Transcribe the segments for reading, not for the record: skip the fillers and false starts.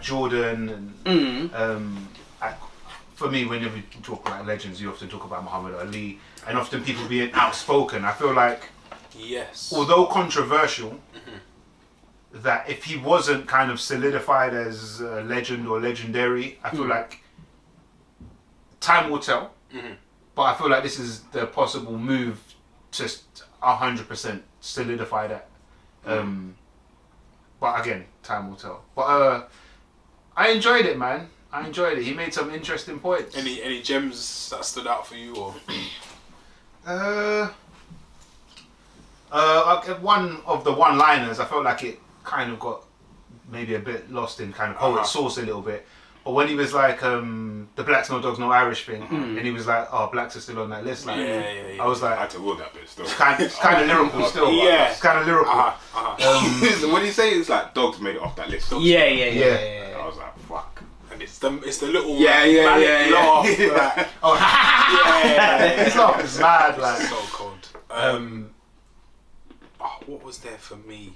Jordan and for me, whenever you talk about legends, you often talk about Muhammad Ali, and often people being outspoken. I feel like, although controversial, that if he wasn't kind of solidified as a legend or legendary, I feel like time will tell. But I feel like this is the possible move to 100% solidify that. But again, time will tell. But I enjoyed it, man. I enjoyed it. He made some interesting points. Any gems that stood out for you, or? One of the one-liners, I felt like it kind of got maybe a bit lost in kind of poet sauce a little bit. But when he was like, the blacks no dogs no Irish thing, and he was like, oh, blacks are still on that list. Like, I was like, I had to will that bit still. It's kind of lyrical still. Yeah. It's kind of lyrical. What do you say? It's like dogs made it off that list. Yeah. I was like, fuck. And it's the little laugh. Like, his laugh is mad. Like, so cold. What was there for me?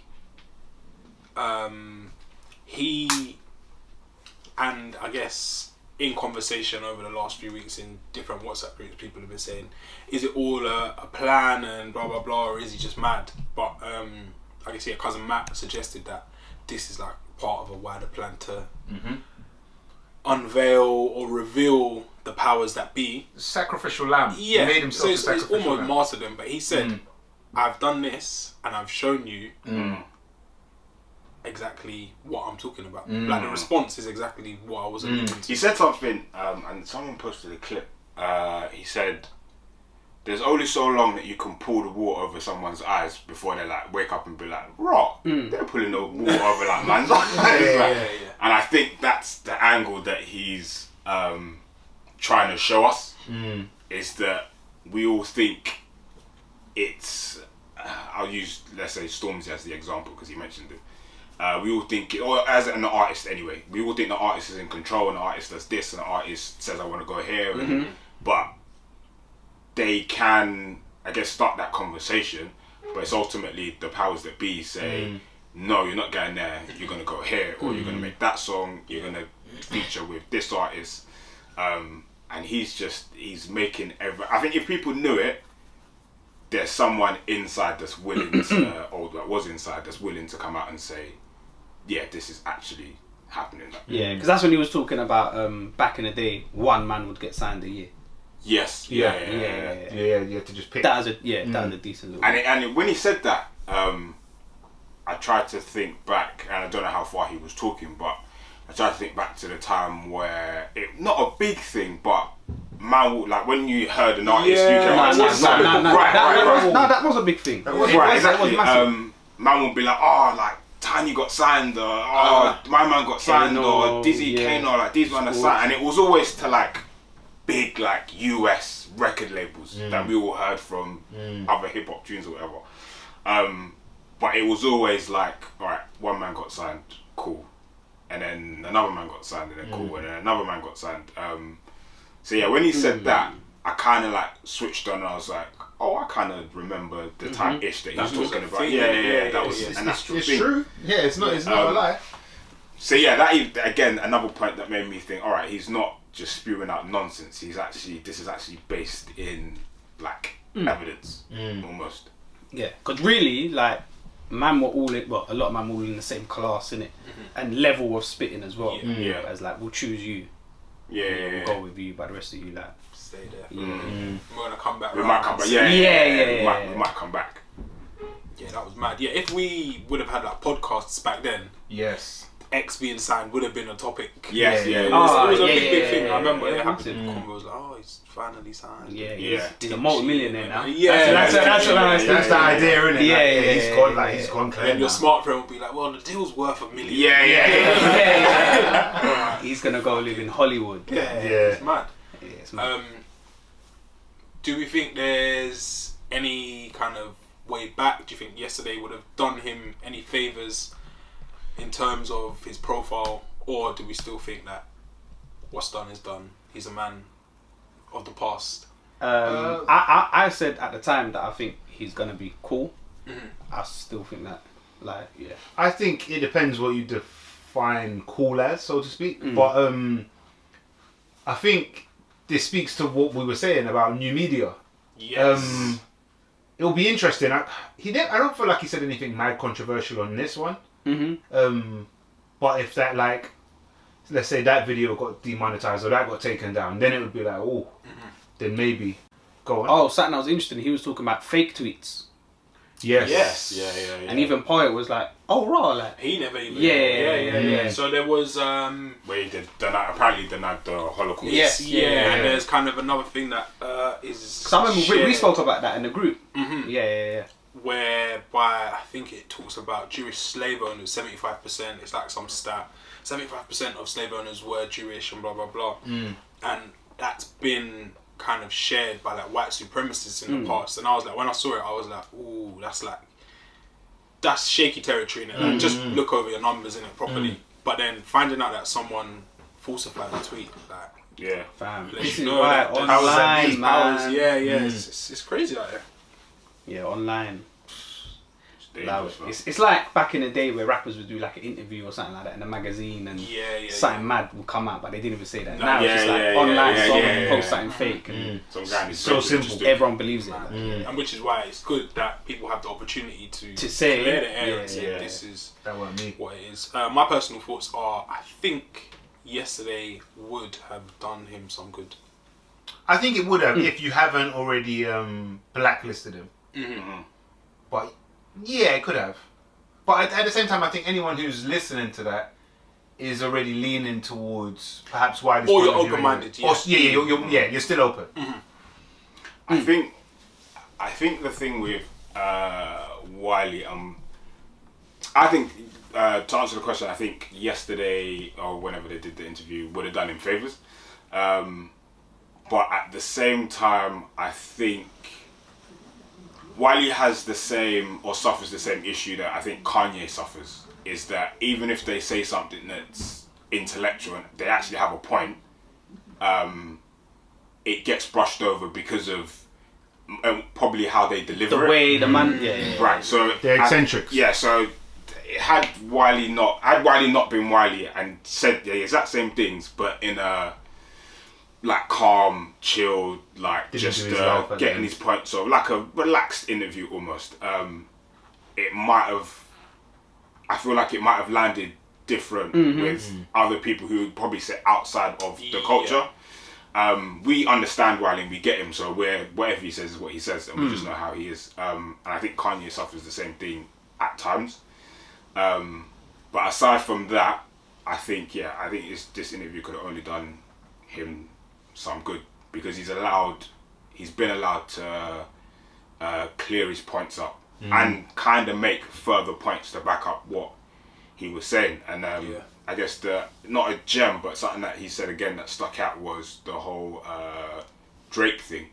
He, and I guess in conversation over the last few weeks in different WhatsApp groups, people have been saying, is it all a plan and blah blah blah, or is he just mad? But I guess cousin Matt suggested that this is like part of a wider plan to unveil or reveal the powers that be. Sacrificial lamb. Yeah, He made himself so a it's sacrificial almost lamb. martyrdom. But he said, I've done this and I've shown you exactly what I'm talking about. Like the response is exactly what I was alluding to. He said something, and someone posted a clip. He said, "There's only so long that you can pull the water over someone's eyes before they like wake up and be like, rot. They're pulling the water over like man's eyes." And I think that's the angle that he's trying to show us. Is that we all think it's. I'll use, let's say, Stormzy as the example because he mentioned it. We all think, or as an artist anyway, we all think the artist is in control and the artist does this and the artist says I want to go here. But they can, I guess, start that conversation, but it's ultimately the powers that be say, no, you're not going there, you're going to go here, or you're going to make that song, you're going to feature with this artist. And he's making I think if people knew it, there's someone inside that's willing to, or that was inside that's willing to come out and say, yeah, this is actually happening. Yeah, because that's when he was talking about back in the day, one man would get signed a year. Yes. Yeah. You had to just pick. That was a decent little. And when he said that, I tried to think back, and I don't know how far he was talking, but I tried to think back to the time where not a big thing, but man, like when you heard an artist, you came out and said, that was a big thing. Exactly. Man would be like, oh, like Tiny got signed, or my man got signed, or Dizzy Kano, like these men are signed, and it was always to like big like US record labels that we all heard from other hip hop tunes or whatever. But it was always like, alright, one man got signed, cool, and then another man got signed, and then cool, and then another man got signed. So yeah, when he said that, I kind of like switched on, and I was like, oh, I kind of remember the time-ish that he was talking about. That was an actual thing. It's true. Yeah, it's not a lie. So yeah, that again, another point that made me think, all right, he's not just spewing out nonsense. This is actually based in like evidence, almost. Yeah, because really, like, man were all in, a lot of man were all in the same class, innit? And level of spitting as well. Yeah. As like, we'll choose you. We'll go with you, but the rest of you, like, stay there. We're gonna come back. We might come back. We might come back. Yeah, that was mad. Yeah, if we would have had like podcasts back then, X being signed would have been a topic. It was a big thing. I remember it happened. Convo was like, oh, he's finally signed. He's a multi-millionaire now. That's the idea, isn't it? He's gone clear. And your smartphone will be like, well, the deal's worth $1 million. He's gonna go live in Hollywood. It's mad. It's mad. Do we think there's any kind of way back? Do you think yesterday would have done him any favours in terms of his profile, or do we still think that what's done is done? He's a man of the past. I said at the time that I think he's gonna be cool. I still think that, like, I think it depends what you define cool as, so to speak. But I think this speaks to what we were saying about new media. Yes. It'll be interesting. I don't feel like he said anything mad controversial on this one. But if that, like, let's say that video got demonetized or that got taken down, then it would be like, then maybe go on. Oh, something that was interesting. He was talking about fake tweets. Yes. Yeah. And even Poet was like, "Oh, raw, like." He never even. Yeah. So there was where he apparently denied the Holocaust. Yes. And there's kind of another thing that is. Some of them, we spoke about that in the group. Yeah. Whereby I think it talks about Jewish slave owners, 75%. It's like some stat. 75% of slave owners were Jewish and blah blah blah. And that's been kind of shared by like white supremacists in the past. And I was like, when I saw it, I was like, ooh, that's shaky territory in it. Like, just look over your numbers in it properly. But then finding out that someone falsified the tweet, like, fam, let this you is know why that online, man. it's crazy out there. Yeah, online. It's Like, dangerous, man. it's like back in the day where rappers would do like an interview or something like that in a magazine and something mad would come out, but they didn't even say that. Now it's just like online, someone post something fake and Some guy needs So to simple. just do it. everyone believes it. And which is why it's good that people have the opportunity to say clear it. the air and say Yeah. this is That weren't me. what it is. My personal thoughts are, I think yesterday would have done him some good. I think it would have if you haven't already blacklisted him. But yeah, it could have. But at the same time, I think anyone who's listening to that is already leaning towards perhaps why this. Or point you're of view open-minded, anyway. You're still open. I think the thing with Wiley, I think to answer the question, I think yesterday or whenever they did the interview would have done him favours. But at the same time, I think Wiley has the same or suffers the same issue that I think Kanye suffers, is that even if they say something that's intellectual and they actually have a point, it gets brushed over because of probably how they deliver The it. way the man, Right, so They're eccentrics. so had Wiley not been Wiley and said the exact same things, but in a like calm, chilled, like Didn't just do his life at the getting end. his point, so like a relaxed interview almost. It might have. I feel like it might have landed different with other people who would probably sit outside of the culture. We understand Wiley and we get him, so whatever he says is what he says, and we just know how he is. And I think Kanye suffers the same thing at times. But aside from that, I think this interview could have only done him some good, because he's been allowed to clear his points up and kind of make further points to back up what he was saying. And I guess not a gem, but something that he said again that stuck out was the whole Drake thing.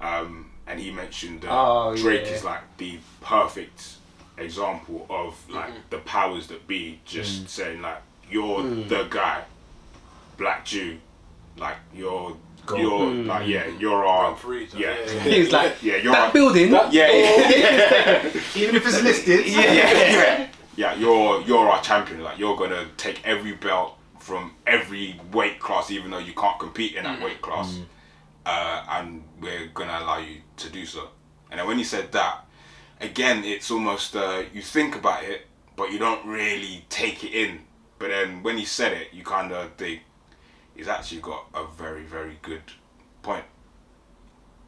And he mentioned Drake is like the perfect example of like the powers that be just saying like, you're the guy, Black Jew, like you're like you're our He's like, you're that our, building. Even if it's listed. you're our champion. Like you're gonna take every belt from every weight class, even though you can't compete in that weight class, and we're gonna allow you to do so. And then when he said that, again, it's almost you think about it, but you don't really take it in. But then when he said it, you kind of think he's actually got a very, very good point.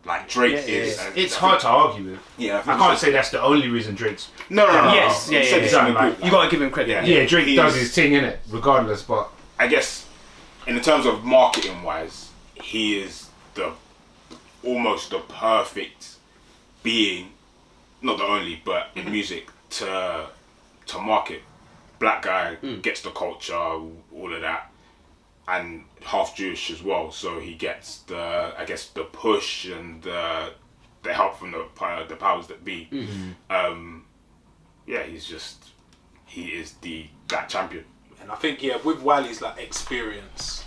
Like Drake is. It's hard to argue with. Yeah, I can't say that's the only reason Drake's. No. Yes, He said this in the group, You gotta give him credit. Yeah, Drake does his thing in it, regardless. But I guess in terms of marketing wise, he is almost the perfect being, not the only, but in music to market. Black guy gets the culture, all of that, and half Jewish as well, so he gets the push and the help from the powers that be. He is the black champion. And I think with Wiley's like experience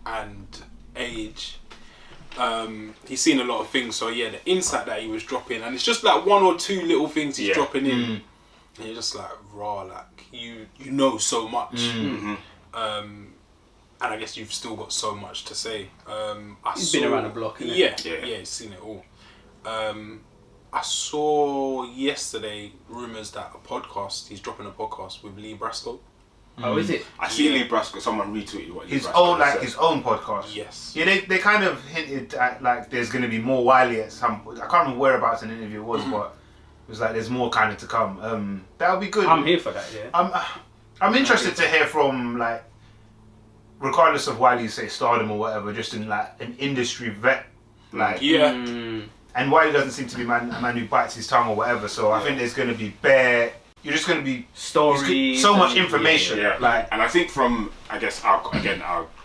and age, he's seen a lot of things. So the insight that he was dropping, and it's just like one or two little things he's dropping in, and you're just like raw, like you know so much. Mm-hmm. And I guess you've still got so much to say. He's been around the block, innit? Yeah, he's seen it all. I saw yesterday rumours that he's dropping a podcast with Lee Brasco. Oh, is it? I see Lee Brasco. Someone retweeted what his own podcast. Yes. Yeah, they kind of hinted at like there's going to be more Wiley at some point. I can't remember whereabouts in the interview it was, but it was like there's more kind of to come. That'll be good. I'm here for that. Yeah. I'm interested to hear from like, regardless of Wiley's say stardom or whatever, just in like an industry vet, like And Wiley doesn't seem to be a man who bites his tongue or whatever. So I think there's going to be you're just going to be stories, so much information. Yeah. Like, and I think from our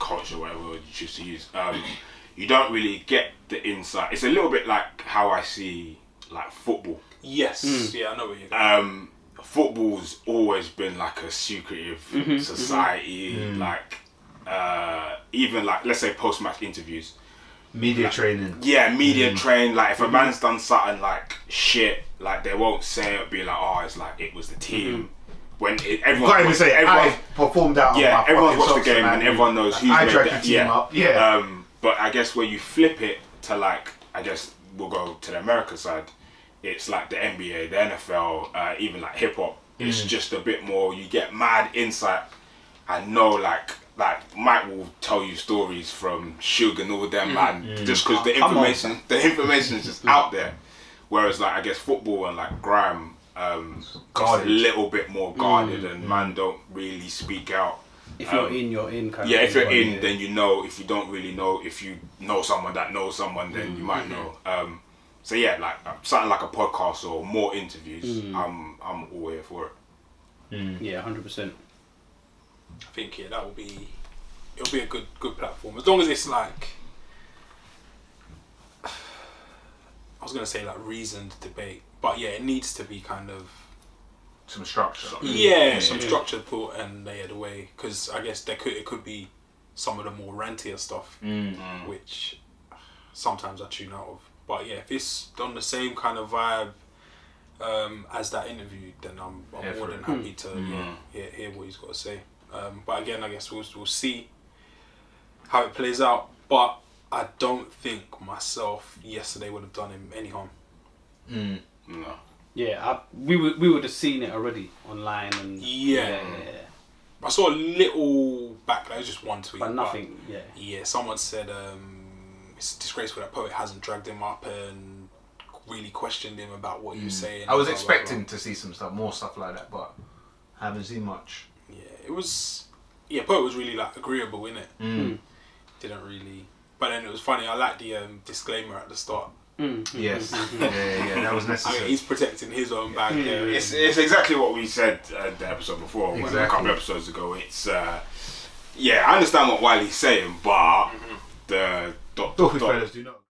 culture, whatever word you choose to use, you don't really get the insight. It's a little bit like how I see like football. Yes. Yeah, I know where you're going. Football's always been like a secretive society. Like even like, let's say post-match interviews. Media training. Yeah, media train. Like if a man's done something like shit, like they won't say it, be like, oh, it's like it was the team. When everyone can't even say everyone performed out. Yeah, everyone's watched the game and everyone knows who's I made dragged that. the team up. Yeah. But I guess where you flip it to like, I guess we'll go to the American side. It's like the NBA, the NFL, even like hip hop. It's just a bit more. You get mad insight and know like Mike will tell you stories from Suge and all them man, just because the information is just out there. Whereas like I guess football and like grime, it's a little bit more guarded and man don't really speak out. If you're in, you're in. If you're in, then you know. If you don't really know, if you know someone that knows someone, then you might know. So yeah, like something like a podcast or more interviews. I'm all here for it. Yeah, 100%. I think it'll be a good platform as long as it's like, I was gonna say like reasoned debate, but yeah, it needs to be kind of some structure. Some structured thought and layered away, because I guess it could be some of the more rantier stuff, which sometimes I tune out of. But yeah, if it's on the same kind of vibe as that interview, then I'm more than happy to hear what he's got to say. But again, I guess we'll see how it plays out. But I don't think myself yesterday would have done him any harm. No. Yeah, we would have seen it already online and yeah. I saw a little backlash, just one tweet, but nothing. Yeah, someone said it's disgraceful that Poet hasn't dragged him up and really questioned him about what he was saying. I was expecting to see more stuff like that, but I haven't seen much. Yeah, it was. Yeah, Poet was really like agreeable in it. Didn't really, but then it was funny. I liked the disclaimer at the start. Yes, yeah, that was necessary. I mean, he's protecting his own bag. It's exactly what we said the episode before, a couple episodes ago. It's I understand what Wiley's saying, but the fellas do not.